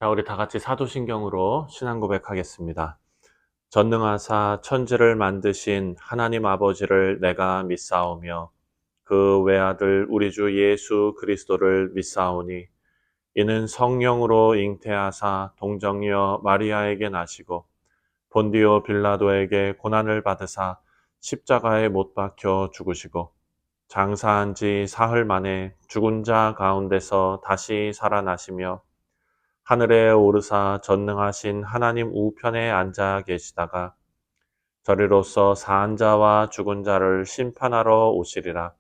자, 우리 다 같이 사도신경으로 신앙 고백하겠습니다. 전능하사 천지를 만드신 하나님 아버지를 내가 믿사오며 그 외아들 우리 주 예수 그리스도를 믿사오니 이는 성령으로 잉태하사 동정녀 마리아에게 나시고 본디오 빌라도에게 고난을 받으사 십자가에 못 박혀 죽으시고 장사한 지 사흘 만에 죽은 자 가운데서 다시 살아나시며 하늘에 오르사 전능하신 하나님 우편에 앉아 계시다가 저리로서 산 자와 죽은 자를 심판하러 오시리라.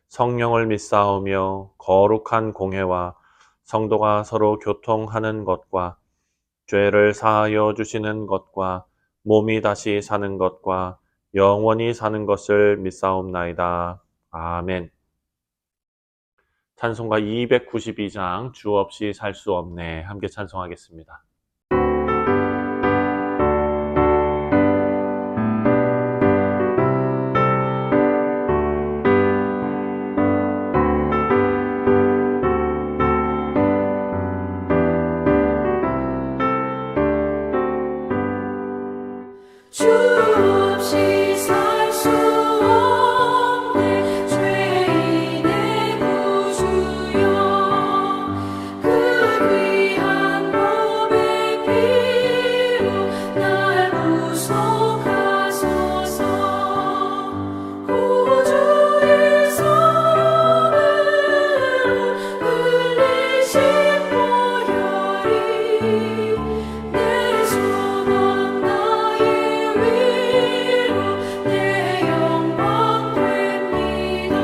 성령을 믿사오며 거룩한 공회와 성도가 서로 교통하는 것과 죄를 사하여 주시는 것과 몸이 다시 사는 것과 영원히 사는 것을 믿사옵나이다. 아멘. 찬송가 292장 주 없이 살 수 없네. 함께 찬송하겠습니다. 주 없이 살 수 없네 죄인의 구주여 그 귀한 몸의 피로 날 구속하소서 구주의 손으로 흘리신 보혈이 내 소망 나의 위로 내 영광 됩니다.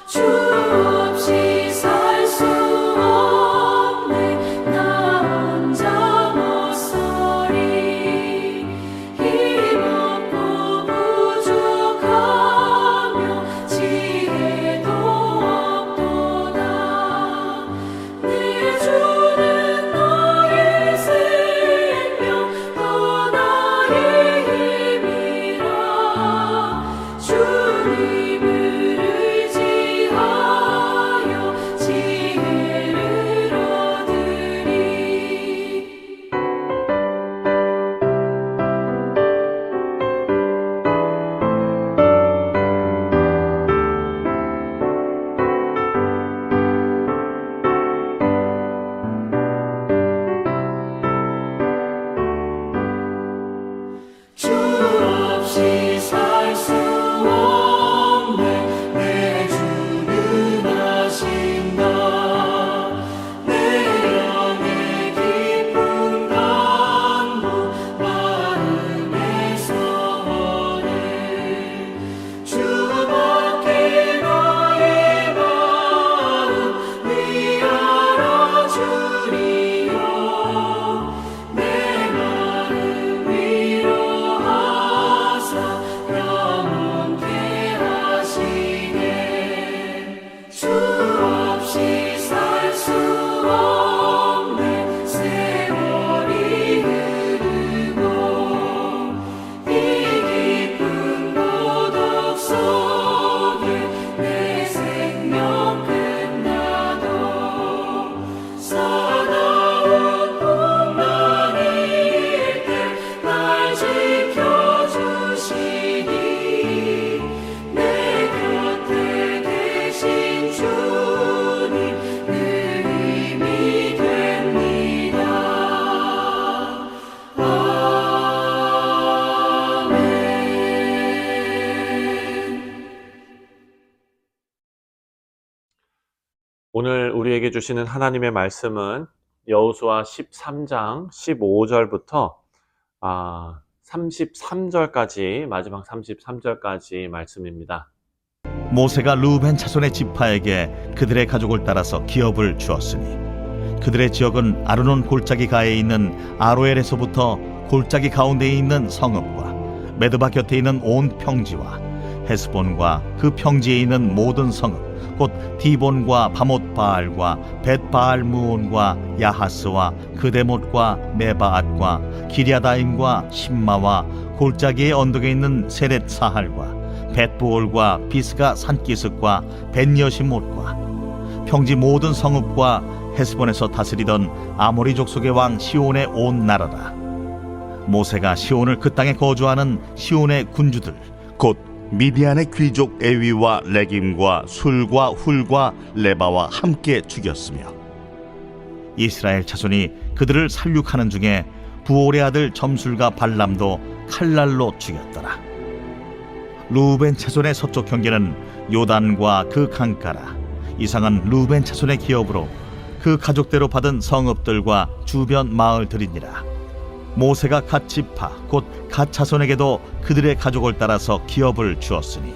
주 없이 살 수 없네 나 혼자 못 서리 힘없고 부족하며 지혜도 없도다 내 주는 나의 생명 또 나의 힘이라 주님을 의지하여 지혜를 얻으리 주 없이 살 수 없네 내 주는 하신다 내 영의 깊은 간구 마음의 소원을 주밖에 나의 마음 위하여 주리요 내 마음 위로하사 영원케 하시네 주 없이 살 수 없네 세월이 흐르고 이 깊은 고독 속에 내 생명 끝나도 사나운 풍랑일 때 날 지켜주시니 내 곁에 계신 주님 늘 힘이 됩니다. 아멘. 오늘 우리에게 주시는 하나님의 말씀은 여호수아 13장 15절부터 33절까지 마지막 33절까지 말씀입니다. 모세가 르우벤 자손의 지파에게 그들의 가족을 따라서 기업을 주었으니 그들의 지역은 아르논 골짜기 가에 있는 아로엘에서부터 골짜기 가운데에 있는 성읍과 메드바 곁에 있는 온 평지와 헤스본과 그 평지에 있는 모든 성읍 곧 디본과 바못바알과 벳바알무온과 야하스와 그데못과 메바앗과 기랴다임과 심마와 골짜기의 언덕에 있는 세렛사할과 벳부올과 비스가 산기슭과 벳여시못과 평지 모든 성읍과 헤스본에서 다스리던 아모리 족속의 왕 시온의 온 나라라. 모세가 시온을 그 땅에 거주하는 시온의 군주들 곧 미디안의 귀족 에위와 레김과 술과 훌과 레바와 함께 죽였으며 이스라엘 자손이 그들을 살육하는 중에 부올의 아들 점술과 발람도 칼날로 죽였더라. 루벤 자손의 서쪽 경계는 요단과 그 강가라. 이상은 루벤 자손의 기업으로 그 가족대로 받은 성읍들과 주변 마을들이니라. 모세가 갓 지파 곧 갓 자손에게도 그들의 가족을 따라서 기업을 주었으니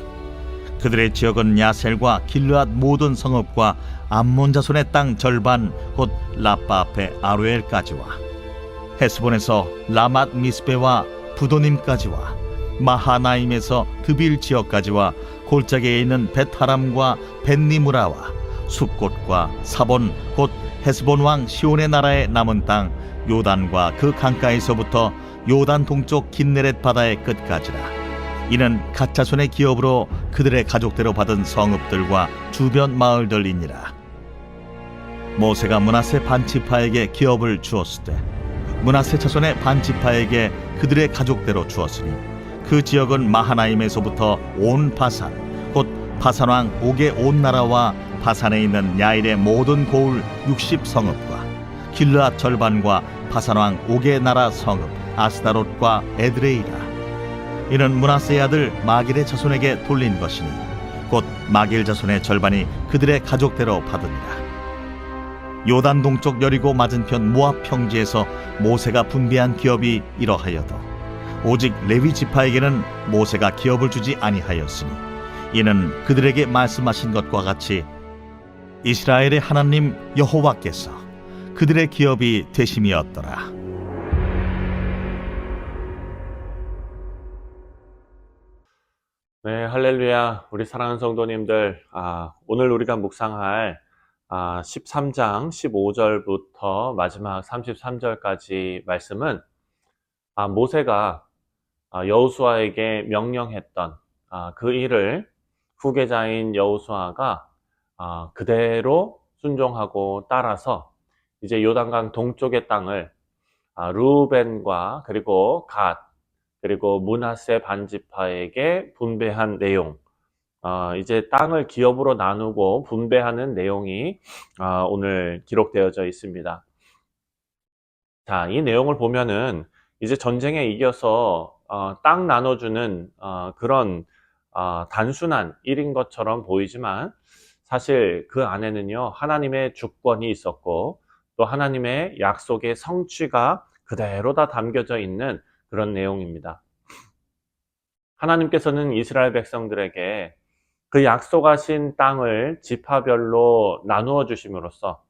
그들의 지역은 야셀과 길르앗 모든 성읍과 암몬 자손의 땅 절반 곧 라빠 앞에 아로엘까지와 헤스본에서 라맛 미스베와 부도님까지와 마하나임에서 드빌 지역까지와 골짜기에 있는 벳하람과 벳니무라와 숲곳과 사본 곧 헤스본 왕 시온의 나라의 남은 땅 요단과 그 강가에서부터 요단 동쪽 긴네렛 바다의 끝까지라. 이는 갓 자손의 기업으로 그들의 가족대로 받은 성읍들과 주변 마을들이니라. 모세가 므낫세 반지파에게 기업을 주었을 때 므낫세 자손의 반지파에게 그들의 가족대로 주었으니 그 지역은 마하나임에서부터 온 바산 곧 바산 왕 옥의 온 나라와 바산에 있는 야일의 모든 고을 60성읍과 길르앗 절반과 바산 왕 옥의 나라 성읍 아스다롯과 에드레이라. 이는 므낫세의 아들 마길의 자손에게 돌린 것이니 곧 마길 자손의 절반이 그들의 가족대로 받으니라. 요단 동쪽 여리고 맞은편 모압 평지에서 모세가 분배한 기업이 이러하여도 오직 레위 지파에게는 모세가 기업을 주지 아니하였으니 이는 그들에게 말씀하신 것과 같이 이스라엘의 하나님 여호와께서 그들의 기업이 되심이었더라. 네, 할렐루야. 우리 사랑하는 성도님들, 오늘 우리가 묵상할 13장 15절부터 마지막 33절까지 말씀은 모세가 여호수아에게 명령했던 그 일을 후계자인 여호수아가 그대로 순종하고 따라서 이제 요단강 동쪽의 땅을 루벤과 그리고 갓 그리고 므낫세 반지파에게 분배한 내용, 이제 땅을 기업으로 나누고 분배하는 내용이 오늘 기록되어져 있습니다. 자, 이 내용을 보면은 이제 전쟁에 이겨서 땅 나눠주는 그런 단순한 일인 것처럼 보이지만 사실 그 안에는요 하나님의 주권이 있었고 또 하나님의 약속의 성취가 그대로 다 담겨져 있는 그런 내용입니다. 하나님께서는 이스라엘 백성들에게 그 약속하신 땅을 지파별로 나누어 주심으로써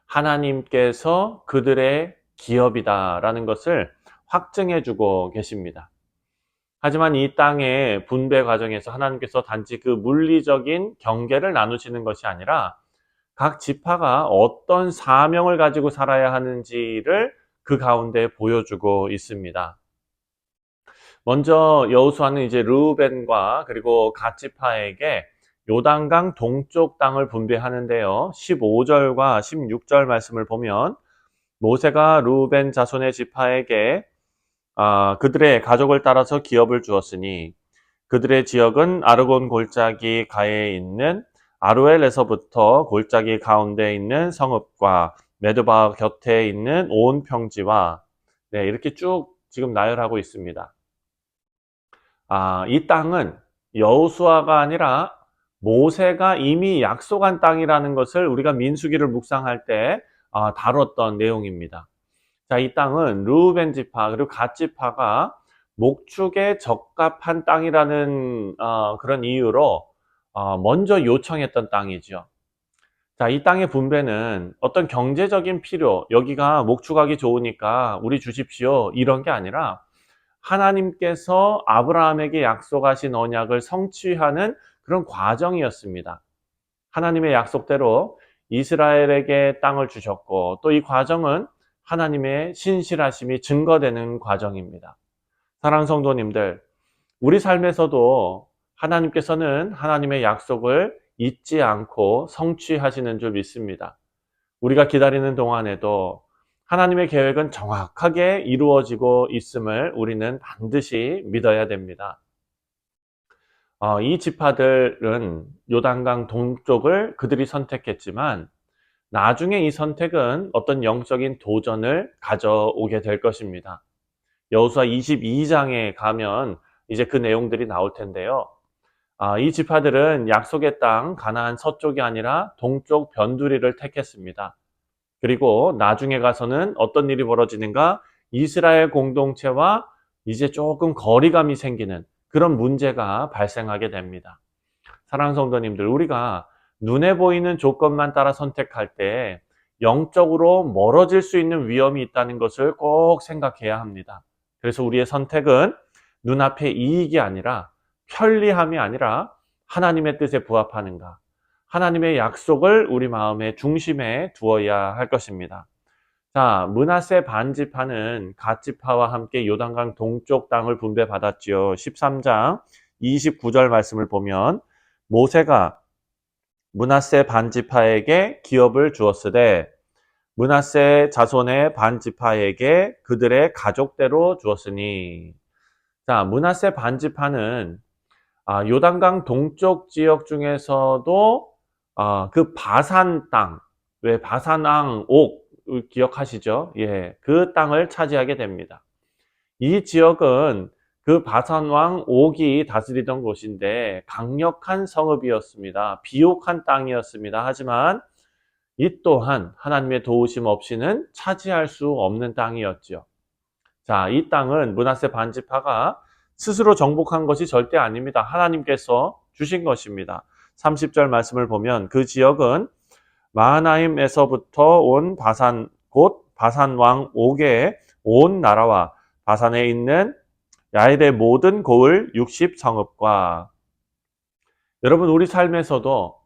하나님께서 그들의 기업이다라는 것을 확증해 주고 계십니다. 하지만 이 땅의 분배 과정에서 하나님께서 단지 그 물리적인 경계를 나누시는 것이 아니라 각 지파가 어떤 사명을 가지고 살아야 하는지를 그 가운데 보여주고 있습니다. 먼저 여호수아는 이제 르우벤과 그리고 갓 지파에게 요단강 동쪽 땅을 분배하는데요. 15절과 16절 말씀을 보면 모세가 르우벤 자손의 지파에게 그들의 가족을 따라서 기업을 주었으니 그들의 지역은 아르곤 골짜기 가에 있는 아로엘에서부터 골짜기 가운데 있는 성읍과 메드바 곁에 있는 온 평지와 이렇게 쭉 지금 나열하고 있습니다. 이 땅은 여호수아가 아니라 모세가 이미 약속한 땅이라는 것을 우리가 민수기를 묵상할 때 다뤘던 내용입니다. 자, 이 땅은 르우벤 지파 그리고 갓 지파가 목축에 적합한 땅이라는 그런 이유로 먼저 요청했던 땅이죠. 자, 이 땅의 분배는 어떤 경제적인 필요, 여기가 목축하기 좋으니까 우리 주십시오 이런 게 아니라 하나님께서 아브라함에게 약속하신 언약을 성취하는 그런 과정이었습니다. 하나님의 약속대로 이스라엘에게 땅을 주셨고 또 이 과정은 하나님의 신실하심이 증거되는 과정입니다. 사랑하는 성도님들, 우리 삶에서도 하나님께서는 하나님의 약속을 잊지 않고 성취하시는 줄 믿습니다. 우리가 기다리는 동안에도 하나님의 계획은 정확하게 이루어지고 있음을 우리는 반드시 믿어야 됩니다. 이 지파들은 요단강 동쪽을 그들이 선택했지만 나중에 이 선택은 어떤 영적인 도전을 가져오게 될 것입니다. 여호수아 22장에 가면 이제 그 내용들이 나올 텐데요. 이 지파들은 약속의 땅 가나안 서쪽이 아니라 동쪽 변두리를 택했습니다. 그리고 나중에 가서는 어떤 일이 벌어지는가? 이스라엘 공동체와 이제 조금 거리감이 생기는 그런 문제가 발생하게 됩니다. 사랑하는 성도님들, 우리가 눈에 보이는 조건만 따라 선택할 때 영적으로 멀어질 수 있는 위험이 있다는 것을 꼭 생각해야 합니다. 그래서 우리의 선택은 눈앞의 이익이 아니라 편리함이 아니라 하나님의 뜻에 부합하는가, 하나님의 약속을 우리 마음의 중심에 두어야 할 것입니다. 자, 므낫세 반지파는 갓지파와 함께 요단강 동쪽 땅을 분배받았지요. 13장 29절 말씀을 보면 모세가 므낫세 반지파에게 기업을 주었으되 므낫세 자손의 반지파에게 그들의 가족대로 주었으니. 자, 므낫세 반지파는 요단강 동쪽 지역 중에서도 그 바산 땅, 왜 바산 왕 옥 기억하시죠? 예, 그 땅을 차지하게 됩니다. 이 지역은 그 바산 왕 옥이 다스리던 곳인데 강력한 성읍이었습니다. 비옥한 땅이었습니다. 하지만 이 또한 하나님의 도우심 없이는 차지할 수 없는 땅이었죠. 자, 이 땅은 므낫세 반지파가 스스로 정복한 것이 절대 아닙니다. 하나님께서 주신 것입니다. 30절 말씀을 보면 그 지역은 마하나임에서부터 온 바산, 곧 바산 왕 옥의 온 나라와 바산에 있는 야일의 모든 고을 60성읍과. 여러분, 우리 삶에서도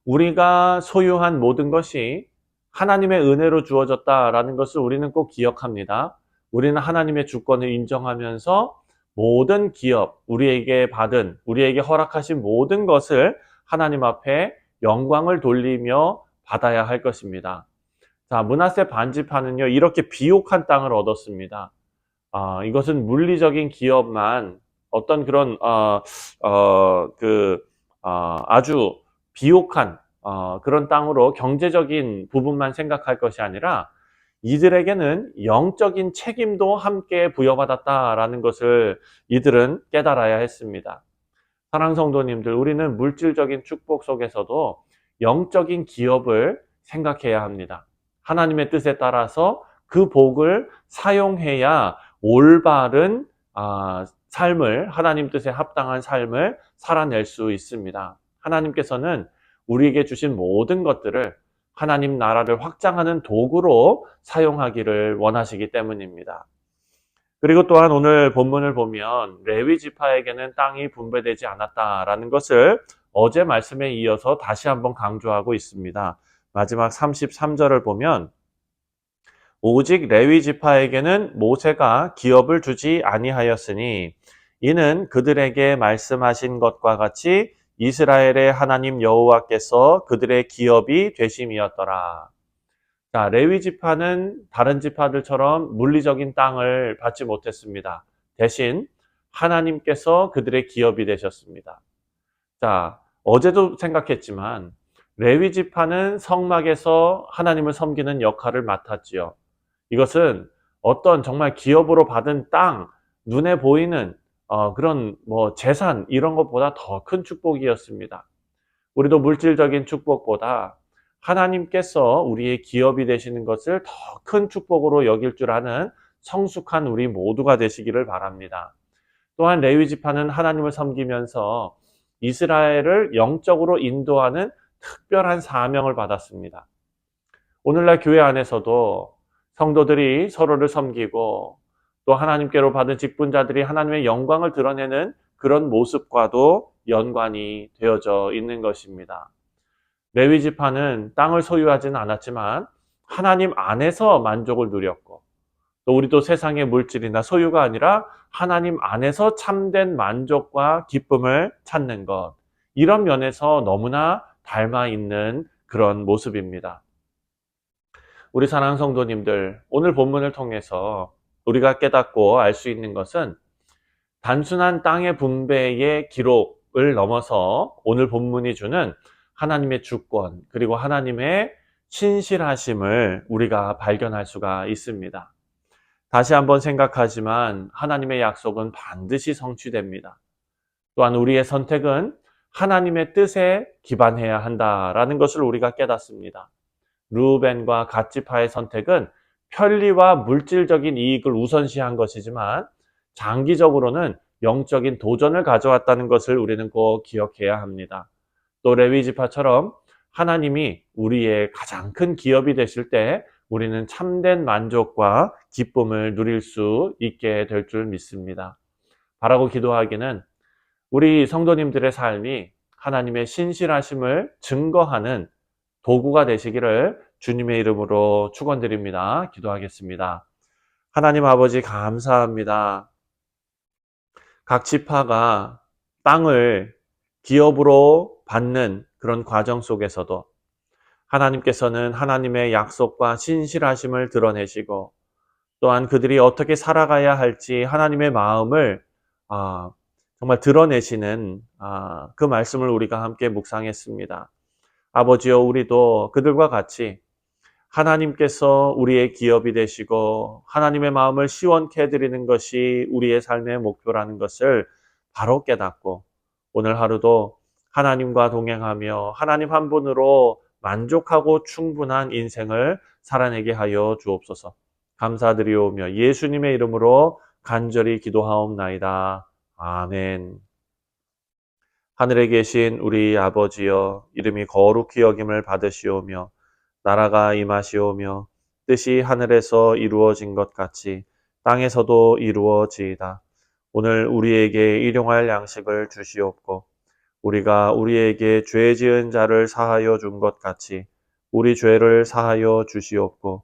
우리가 소유한 모든 것이 하나님의 은혜로 주어졌다라는 것을 우리는 꼭 기억합니다. 우리는 하나님의 주권을 인정하면서 모든 기업, 우리에게 허락하신 모든 것을 하나님 앞에 영광을 돌리며 받아야 할 것입니다. 자, 므낫세 반지파는요, 이렇게 비옥한 땅을 얻었습니다. 이것은 물리적인 기업만 어떤 그런 아주 비옥한 그런 땅으로 경제적인 부분만 생각할 것이 아니라 이들에게는 영적인 책임도 함께 부여받았다라는 것을 이들은 깨달아야 했습니다. 사랑하는 성도님들, 우리는 물질적인 축복 속에서도 영적인 기업을 생각해야 합니다. 하나님의 뜻에 따라서 그 복을 사용해야 올바른 삶을, 하나님 뜻에 합당한 삶을 살아낼 수 있습니다. 하나님께서는 우리에게 주신 모든 것들을 하나님 나라를 확장하는 도구로 사용하기를 원하시기 때문입니다. 그리고 또한 오늘 본문을 보면 레위 지파에게는 땅이 분배되지 않았다라는 것을 어제 말씀에 이어서 다시 한번 강조하고 있습니다. 마지막 33절을 보면 오직 레위 지파에게는 모세가 기업을 주지 아니하였으니 이는 그들에게 말씀하신 것과 같이 이스라엘의 하나님 여호와께서 그들의 기업이 되심이었더라. 자, 레위 지파는 다른 지파들처럼 물리적인 땅을 받지 못했습니다. 대신 하나님께서 그들의 기업이 되셨습니다. 자, 어제도 생각했지만 레위 지파는 성막에서 하나님을 섬기는 역할을 맡았지요. 이것은 어떤 정말 기업으로 받은 땅, 눈에 보이는 그런 재산 이런 것보다 더 큰 축복이었습니다. 우리도 물질적인 축복보다 하나님께서 우리의 기업이 되시는 것을 더 큰 축복으로 여길 줄 아는 성숙한 우리 모두가 되시기를 바랍니다. 또한 레위 지파는 하나님을 섬기면서 이스라엘을 영적으로 인도하는 특별한 사명을 받았습니다. 오늘날 교회 안에서도 성도들이 서로를 섬기고 또 하나님께로 받은 직분자들이 하나님의 영광을 드러내는 그런 모습과도 연관이 되어져 있는 것입니다. 레위 지파는 땅을 소유하지는 않았지만 하나님 안에서 만족을 누렸고 또 우리도 세상의 물질이나 소유가 아니라 하나님 안에서 참된 만족과 기쁨을 찾는 것, 이런 면에서 너무나 닮아 있는 그런 모습입니다. 우리 사랑하는 성도님들, 오늘 본문을 통해서 우리가 깨닫고 알 수 있는 것은 단순한 땅의 분배의 기록을 넘어서 오늘 본문이 주는 하나님의 주권, 그리고 하나님의 신실하심을 우리가 발견할 수가 있습니다. 다시 한번 생각하지만 하나님의 약속은 반드시 성취됩니다. 또한 우리의 선택은 하나님의 뜻에 기반해야 한다라는 것을 우리가 깨닫습니다. 르우벤과 갓지파의 선택은 편리와 물질적인 이익을 우선시한 것이지만 장기적으로는 영적인 도전을 가져왔다는 것을 우리는 꼭 기억해야 합니다. 또 레위 지파처럼 하나님이 우리의 가장 큰 기업이 되실 때 우리는 참된 만족과 기쁨을 누릴 수 있게 될 줄 믿습니다. 바라고 기도하기는 우리 성도님들의 삶이 하나님의 신실하심을 증거하는 도구가 되시기를 주님의 이름으로 축원드립니다. 기도하겠습니다. 하나님 아버지 감사합니다. 각 지파가 땅을 기업으로 받는 그런 과정 속에서도 하나님께서는 하나님의 약속과 신실하심을 드러내시고 또한 그들이 어떻게 살아가야 할지 하나님의 마음을 정말 드러내시는 그 말씀을 우리가 함께 묵상했습니다. 아버지여, 우리도 그들과 같이 하나님께서 우리의 기업이 되시고 하나님의 마음을 시원케 해드리는 것이 우리의 삶의 목표라는 것을 바로 깨닫고 오늘 하루도 하나님과 동행하며 하나님 한 분으로 만족하고 충분한 인생을 살아내게 하여 주옵소서. 감사드리오며 예수님의 이름으로 간절히 기도하옵나이다. 아멘. 하늘에 계신 우리 아버지여, 이름이 거룩히 여김을 받으시오며 나라가 임하시오며 뜻이 하늘에서 이루어진 것 같이 땅에서도 이루어지이다. 오늘 우리에게 일용할 양식을 주시옵고 우리가 우리에게 죄 지은 자를 사하여 준 것 같이 우리 죄를 사하여 주시옵고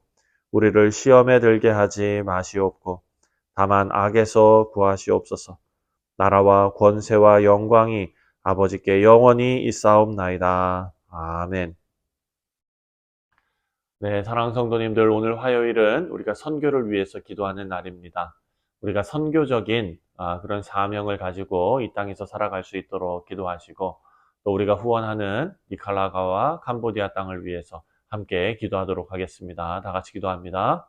우리를 시험에 들게 하지 마시옵고 다만 악에서 구하시옵소서. 나라와 권세와 영광이 아버지께 영원히 있사옵나이다. 아멘. 네, 사랑하는 성도님들, 오늘 화요일은 우리가 선교를 위해서 기도하는 날입니다. 우리가 선교적인 그런 사명을 가지고 이 땅에서 살아갈 수 있도록 기도하시고 또 우리가 후원하는 니카라과와 캄보디아 땅을 위해서 함께 기도하도록 하겠습니다. 다 같이 기도합니다.